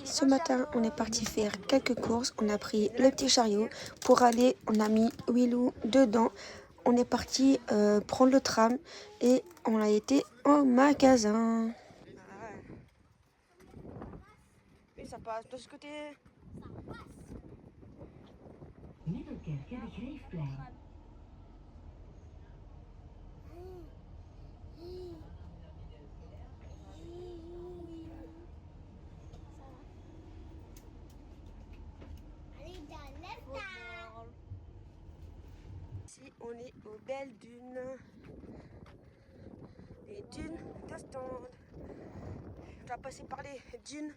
Ce matin, on est parti faire quelques courses. On a pris le petit chariot. Pour aller, on a mis Willou dedans. On est parti prendre le tram et on a été au magasin. Et ça passe de ce côté. Middelkerke de Greefplein. Ici, on est aux belles dunes. Les dunes d'Ostende. On va passer par les dunes.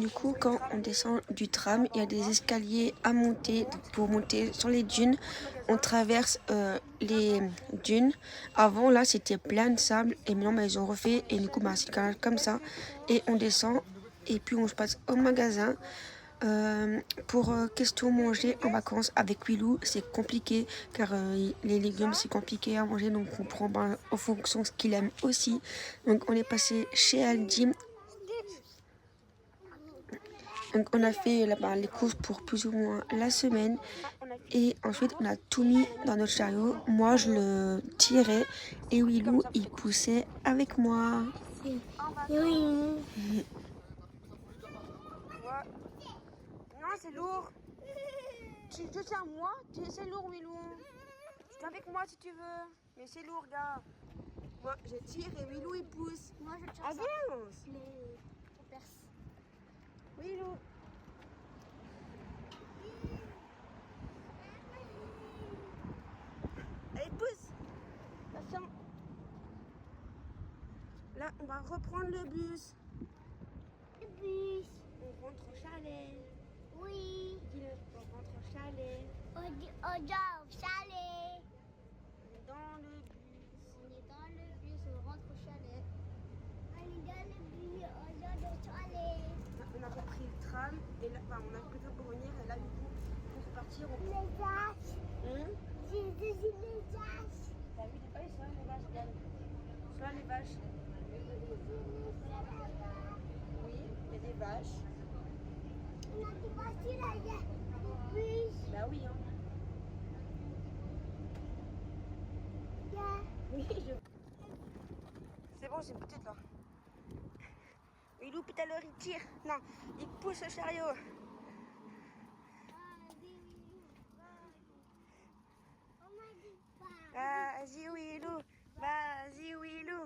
Du coup, quand on descend du tram, il y a des escaliers à monter pour monter sur les dunes. On traverse les dunes. Avant, là, c'était plein de sable. Et maintenant, ils ont refait. Et du coup, c'est le canal comme ça. Et on descend. Et puis, on se passe au magasin. Pour question manger en vacances avec Willou, c'est compliqué car les légumes c'est compliqué à manger, donc on prend en fonction de ce qu'il aime aussi. Donc on est passé chez Aldi. Donc on a fait là-bas les courses pour plus ou moins la semaine et ensuite on a tout mis dans notre chariot. Moi je le tirais et Willou il poussait avec moi. Oui. Non, c'est lourd. Tu tiens à moi, c'est lourd, Willou. Tu viens avec moi si tu veux. Mais c'est lourd, gars. Moi, je tire et Willou, il pousse. Moi, je tire Avance. ça. On perce. Willou. Allez, pousse. Attention. Là, on va reprendre le bus. Le bus. On rentre au chalet. Oui. Dis-le, on rentre au chalet. On dort au chalet. On est dans le bus. On est dans le bus, on rentre au chalet. On est dans le bus, on dort au chalet. On a repris le tram et là, on a pris le tram pour venir et là, du coup, pour partir, on Les vaches. J'ai vu les vaches. T'as vu les vaches, les vaches, regarde. Soit les vaches. Oui, il y a des vaches. On a des voitures là, il y a des bus. Bah oui, hein. Oui, c'est bon, j'ai une petite là. Willou, tout à l'heure, il tire. Non, il pousse le chariot. Vas-y, Willou. Vas-y, Willou.